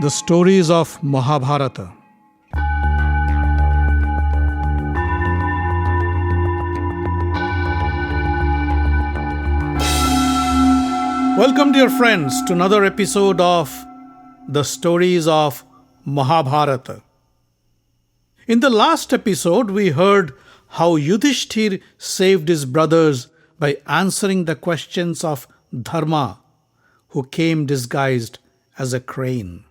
The stories of Mahabharata. Welcome, dear friends, to another episode of The Stories of Mahabharata. In the last episode, we heard how Yudhishthir saved his brothers by answering the questions of Dharma, who came disguised as a crane.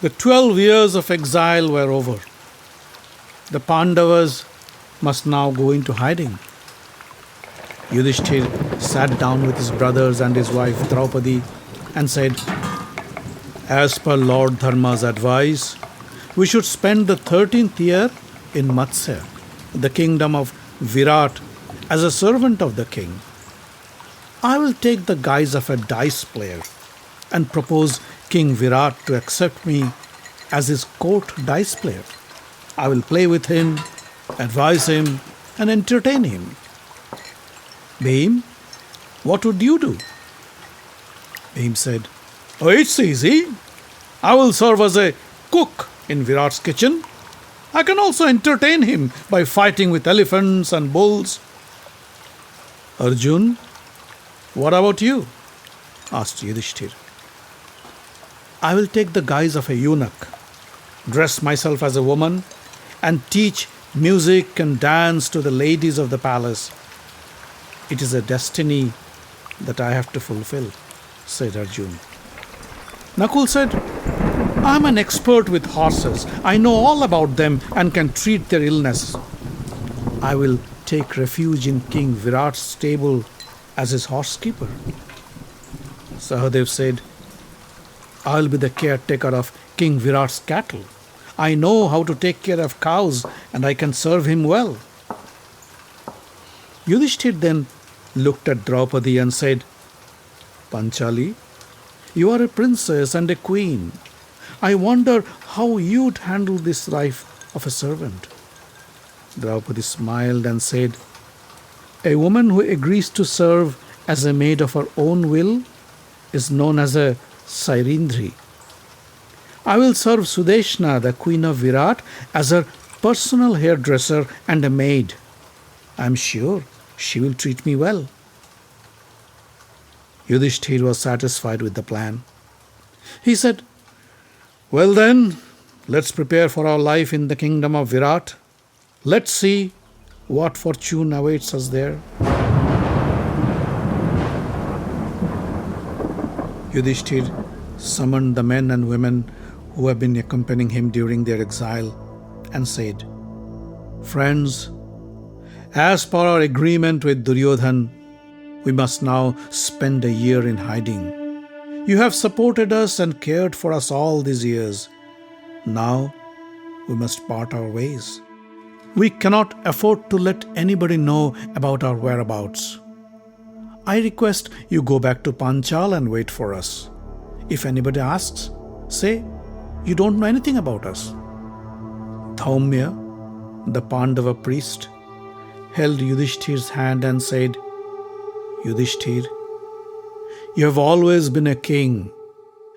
The 12 years of exile were over. The Pandavas must now go into hiding. Yudhishthir sat down with his brothers and his wife Draupadi and said, "As per Lord Dharma's advice, we should spend the 13th year in Matysa, the kingdom of Virat, as a servant of the king. I will take the guise of a dice player and propose King Virat to accept me as his court dice player. I will play with him, advise him, and entertain him. Bhim, what would you do?" Bhim said, "Oh, it's easy. I will serve as a cook in Virat's kitchen. I can also entertain him by fighting with elephants and bulls." "Arjun, what about you?" asked Yudhishthir. "I will take the guise of a eunuch, dress myself as a woman, and teach music and dance to the ladies of the palace. It is a destiny that I have to fulfill," said Arjun. Nakul said, "I am an expert with horses. I know all about them and can treat their illness. I will take refuge in King Virat's stable as his horsekeeper." Sahadev said, "I'll be the caretaker of King Virat's cattle. I know how to take care of cows and I can serve him well." Yudhishthir then looked at Draupadi and said, "Panchali, you are a princess and a queen. I wonder how you'd handle this life of a servant." Draupadi smiled and said, "A woman who agrees to serve as a maid of her own will is known as a Sairindri. I will serve Sudeshna, the queen of Virat, as her personal hairdresser and a maid. I am sure she will treat me well." Yudhishthir was satisfied with the plan. He said, "Well then, let's prepare for our life in the kingdom of Virat. Let's see what fortune awaits us there." Yudhishthir summoned the men and women who have been accompanying him during their exile and said, "Friends, as per our agreement with Duryodhan, we must now spend a year in hiding. You have supported us and cared for us all these years. Now we must part our ways. We cannot afford to let anybody know about our whereabouts. I request you go back to Panchal and wait for us. If anybody asks, say you don't know anything about us." Dhaumya, the Pandava priest, held Yudhishthir's hand and said, "Yudhishthir, you have always been a king,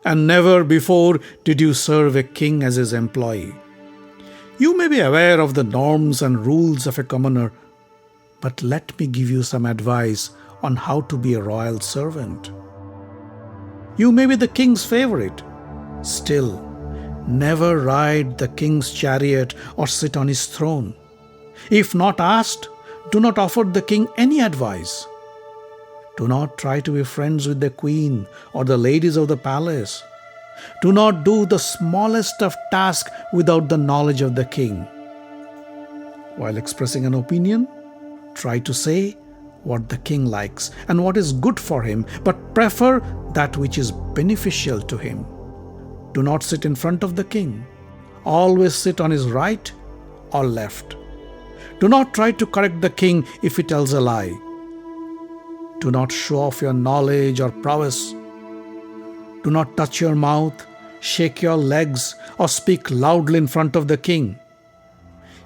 and never before did you serve a king as his employee. You may be aware of the norms and rules of a commoner, but let me give you some advice on how to be a royal servant. You may be the king's favorite. Still, never ride the king's chariot or sit on his throne. If not asked, do not offer the king any advice. Do not try to be friends with the queen or the ladies of the palace. Do not do the smallest of tasks without the knowledge of the king. While expressing an opinion, try to say what the king likes and what is good for him, but prefer that which is beneficial to him. Do not sit in front of the king. Always sit on his right or left. Do not try to correct the king if he tells a lie. Do not show off your knowledge or prowess. Do not touch your mouth, shake your legs, or speak loudly in front of the king.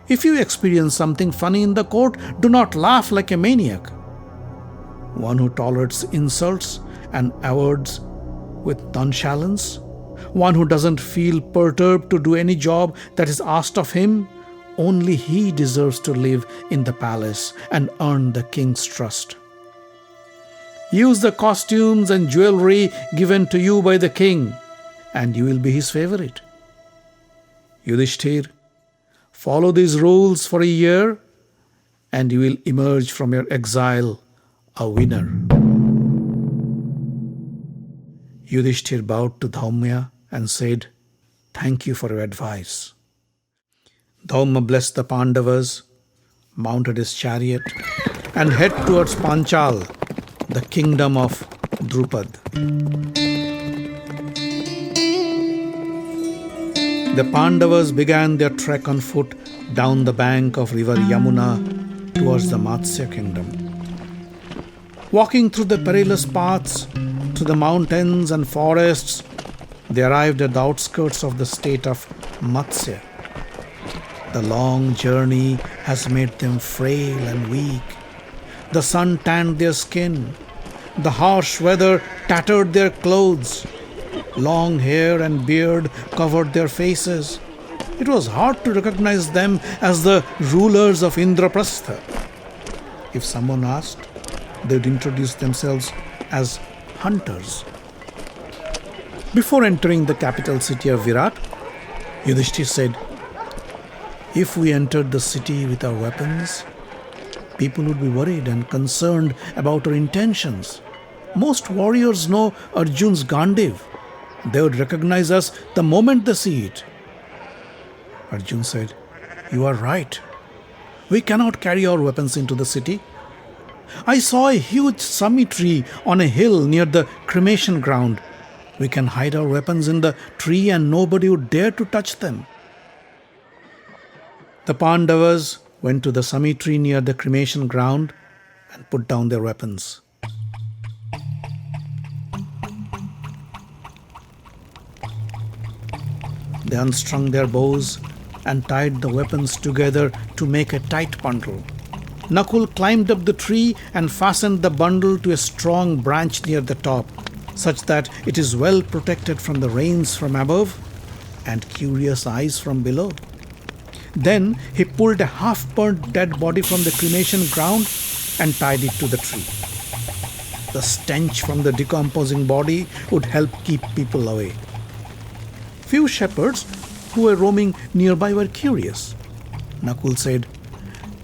If you experience something funny in the court, do not laugh like a maniac. One who tolerates insults and avoids with nonchalance, one who doesn't feel perturbed to do any job that is asked of him, only he deserves to live in the palace and earn the king's trust. Use the costumes and jewelry given to you by the king, and you will be his favorite. Yudhishthir, follow these rules for a year, and you will emerge from your exile a winner. Yudhishthir bowed to Dhaumya and said, "Thank you for your advice." Dhaumya blessed the Pandavas, mounted his chariot, and head towards Panchal, the kingdom of Drupad. The Pandavas began their trek on foot down the bank of river Yamuna towards the Matsya kingdom. Walking through the perilous paths, through the mountains and forests, they arrived at the outskirts of the state of Matsya. The long journey has made them frail and weak. The sun tanned their skin. The harsh weather tattered their clothes. Long hair and beard covered their faces. It was hard to recognize them as the rulers of Indraprastha. If someone asked, they would introduce themselves as hunters. Before entering the capital city of Virat, Yudhishthir said, "If we entered the city with our weapons, people would be worried and concerned about our intentions. Most warriors know Arjun's Gandiv. They would recognize us the moment they see it." Arjun said, "You are right. We cannot carry our weapons into the city. I saw a huge sami tree on a hill near the cremation ground. We can hide our weapons in the tree and nobody would dare to touch them." The Pandavas went to the sami tree near the cremation ground and put down their weapons. They unstrung their bows and tied the weapons together to make a tight bundle. Nakul climbed up the tree and fastened the bundle to a strong branch near the top, such that it is well protected from the rains from above and curious eyes from below. Then he pulled a half-burnt dead body from the cremation ground and tied it to the tree. The stench from the decomposing body would help keep people away. Few shepherds who were roaming nearby were curious. Nakul said,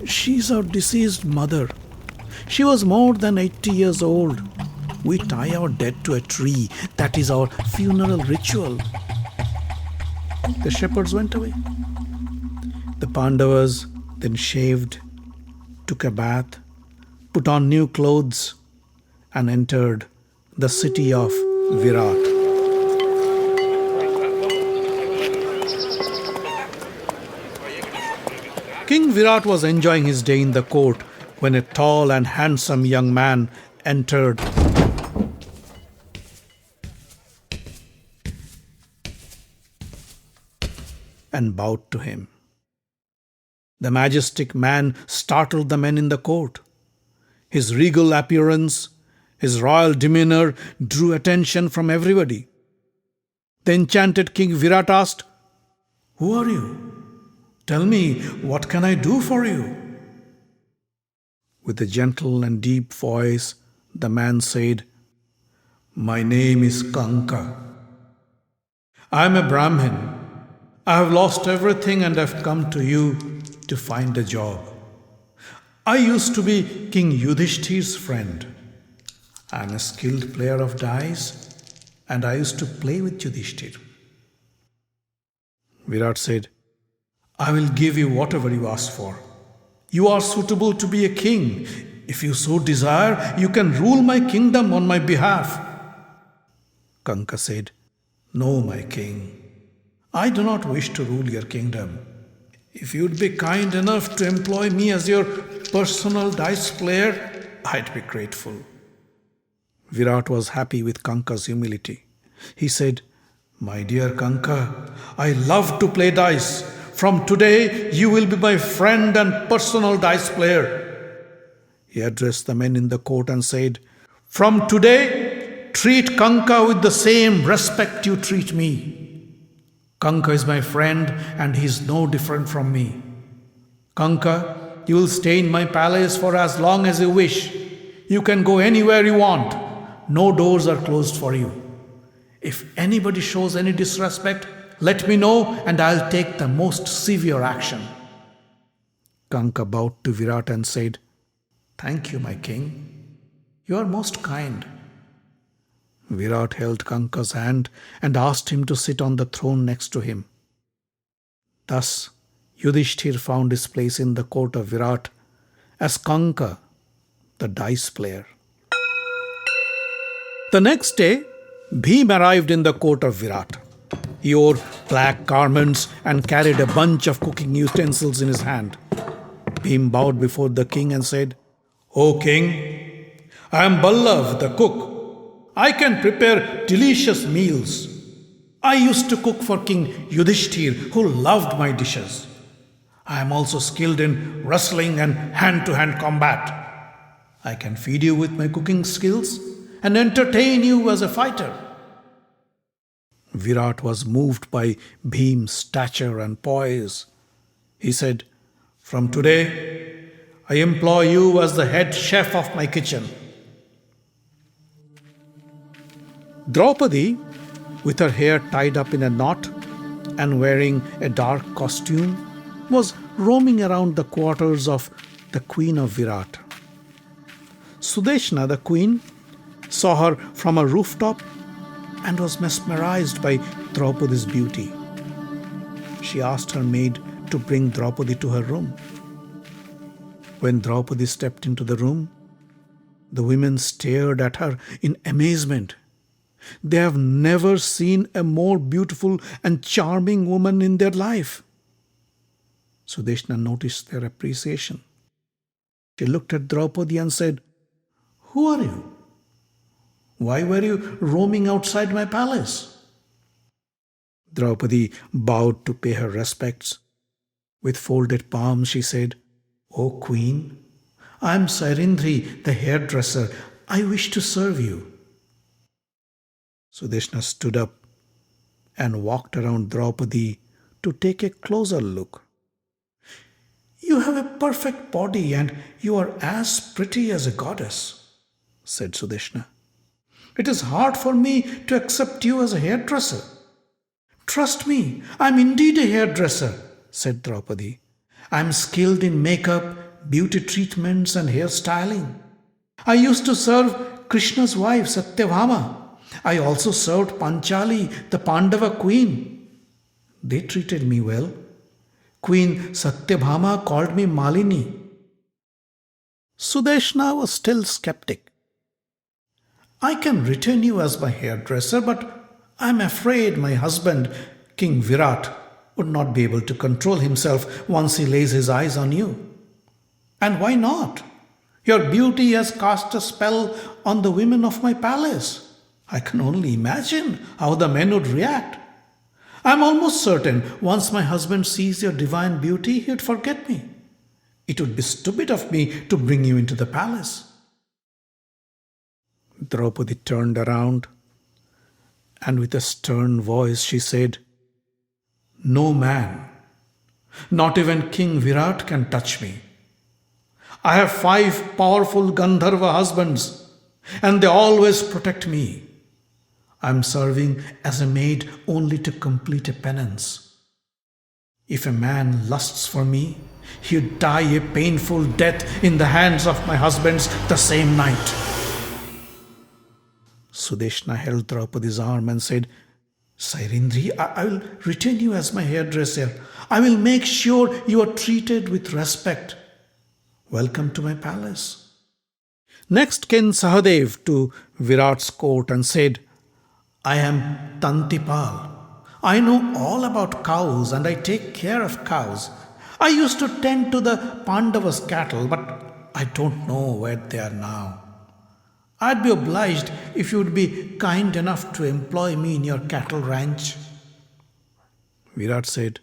"She's our deceased mother. She was more than 80 years old. We tie our dead to a tree. That is our funeral ritual." The shepherds went away. The Pandavas then shaved, took a bath, put on new clothes, and entered the city of Virat. King Virat was enjoying his day in the court when a tall and handsome young man entered and bowed to him. The majestic man startled the men in the court. His regal appearance, his royal demeanor drew attention from everybody. The enchanted King Virat asked, "Who are you? Tell me, what can I do for you?" With a gentle and deep voice, the man said, "My name is Kanka. I am a Brahmin. I have lost everything and have come to you to find a job. I used to be King Yudhishthir's friend. I am a skilled player of dice and I used to play with Yudhishthir." Virat said, "I will give you whatever you ask for. You are suitable to be a king. If you so desire, you can rule my kingdom on my behalf." Kanka said, "No, my king. I do not wish to rule your kingdom. If you'd be kind enough to employ me as your personal dice player, I'd be grateful. Virat was happy with Kanka's humility. He said, My dear Kanka, I love to play dice. From today, you will be my friend and personal dice player. He addressed the men in the court and said, From today, treat Kanka with the same respect you treat me. Kanka is my friend and he is no different from me. Kanka, you will stay in my palace for as long as you wish. You can go anywhere you want. No doors are closed for you. If anybody shows any disrespect, let me know and I'll take the most severe action. Kanka bowed to Virat and said, Thank you, my king. You are most kind. Virat held Kanka's hand and asked him to sit on the throne next to him. Thus, Yudhishthir found his place in the court of Virat as Kanka, the dice player. The next day, Bhim arrived in the court of Virat. He wore black garments and carried a bunch of cooking utensils in his hand. Bhim bowed before the king and said, O king, I am Ballav, the cook. I can prepare delicious meals. I used to cook for King Yudhishthir, who loved my dishes. I am also skilled in wrestling and hand-to-hand combat. I can feed you with my cooking skills and entertain you as a fighter. Virat was moved by Bhim's stature and poise. He said, From today, I employ you as the head chef of my kitchen. Draupadi, with her hair tied up in a knot and wearing a dark costume, was roaming around the quarters of the queen of Virat. Sudeshna, the queen, saw her from a rooftop and was mesmerized by Draupadi's beauty. She asked her maid to bring Draupadi to her room. When Draupadi stepped into the room, the women stared at her in amazement. They have never seen a more beautiful and charming woman in their life. Sudeshna noticed their appreciation. She looked at Draupadi and said, Who are you? Why were you roaming outside my palace? Draupadi bowed to pay her respects. With folded palms she said, O queen, I am Sairindri, the hairdresser. I wish to serve you. Sudeshna stood up and walked around Draupadi to take a closer look. You have a perfect body and you are as pretty as a goddess, said Sudeshna. It is hard for me to accept you as a hairdresser. Trust me, I am indeed a hairdresser, said Draupadi. I am skilled in makeup, beauty treatments and hairstyling. I used to serve Krishna's wife Satyabhama. I also served Panchali, the Pandava queen. They treated me well. Queen Satyabhama called me Malini. Sudeshna was still skeptic. I can retain you as my hairdresser, but I am afraid my husband, King Virat, would not be able to control himself once he lays his eyes on you. And why not? Your beauty has cast a spell on the women of my palace. I can only imagine how the men would react. I am almost certain once my husband sees your divine beauty, he would forget me. It would be stupid of me to bring you into the palace. Draupadi turned around and with a stern voice she said, No man, not even King Virat can touch me. I have 5 powerful Gandharva husbands and they always protect me. I am serving as a maid only to complete a penance. If a man lusts for me, he would die a painful death in the hands of my husbands the same night. Sudeshna held Draupadi's arm and said, Sairindri, I will retain you as my hairdresser. I will make sure you are treated with respect. Welcome to my palace. Next came Sahadev to Virat's court and said, I am Tantipal. I know all about cows and I take care of cows. I used to tend to the Pandavas' cattle, but I don't know where they are now. I'd be obliged if you would be kind enough to employ me in your cattle ranch. Virat said,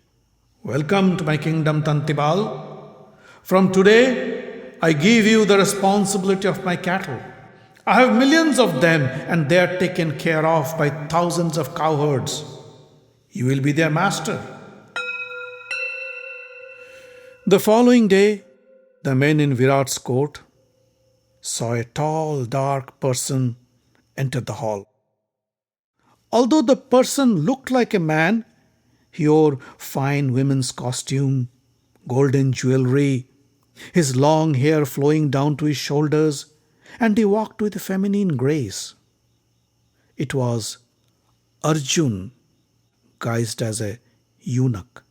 Welcome to my kingdom, Tantibal. From today, I give you the responsibility of my cattle. I have millions of them, and they are taken care of by thousands of cowherds. You will be their master. The following day, the men in Virat's court saw a tall, dark person enter the hall. Although the person looked like a man, he wore fine women's costume, golden jewelry, his long hair flowing down to his shoulders, and he walked with a feminine grace. It was Arjun, guised as a eunuch.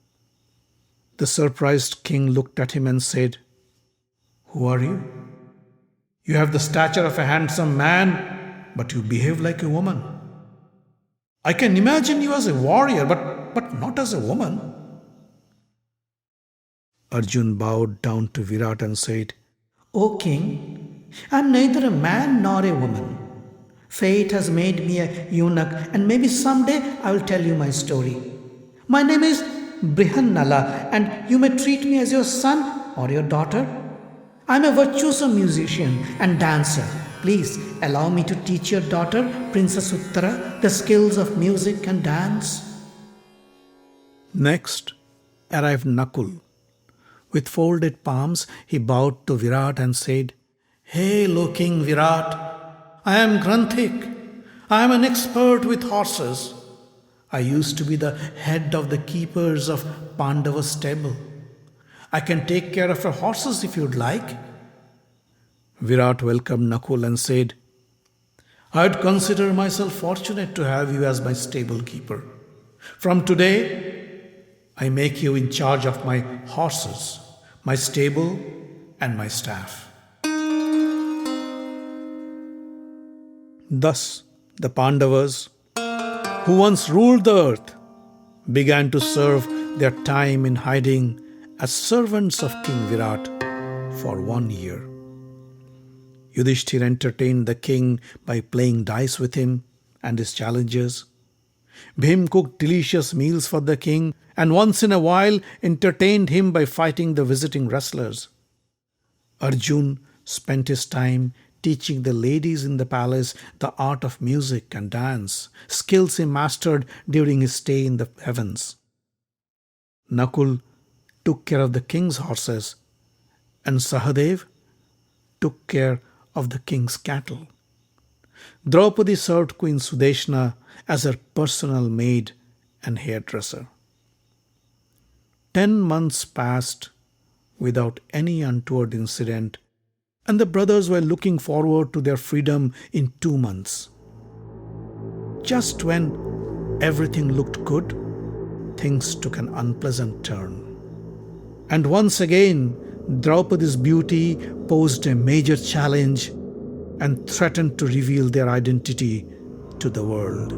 The surprised king looked at him and said, Who are you? You have the stature of a handsome man, but you behave like a woman. I can imagine you as a warrior, but not as a woman. Arjun bowed down to Virat and said, O king, I am neither a man nor a woman. Fate has made me a eunuch, and maybe someday I will tell you my story. My name is Brihannala, and you may treat me as your son or your daughter. I am a virtuoso musician and dancer. Please allow me to teach your daughter, Princess Uttara, the skills of music and dance. Next arrived Nakul. With folded palms, he bowed to Virat and said, Hail, King Virat! I am Granthik. I am an expert with horses. I used to be the head of the keepers of Pandavas' stable. I can take care of your horses if you'd like. Virat welcomed Nakul and said, I'd consider myself fortunate to have you as my stable keeper. From today, I make you in charge of my horses, my stable, and my staff. Thus, the Pandavas, who once ruled the earth, began to serve their time in hiding as servants of King Virat for 1 year. Yudhishthir entertained the king by playing dice with him and his challengers. Bhim cooked delicious meals for the king and once in a while entertained him by fighting the visiting wrestlers. Arjun spent his time teaching the ladies in the palace the art of music and dance, skills he mastered during his stay in the heavens. Nakul took care of the king's horses, and Sahadev took care of the king's cattle. Draupadi served Queen Sudeshna as her personal maid and hairdresser. 10 months passed without any untoward incident, and the brothers were looking forward to their freedom in 2 months. Just when everything looked good, things took an unpleasant turn. And once again, Draupadi's beauty posed a major challenge and threatened to reveal their identity to the world.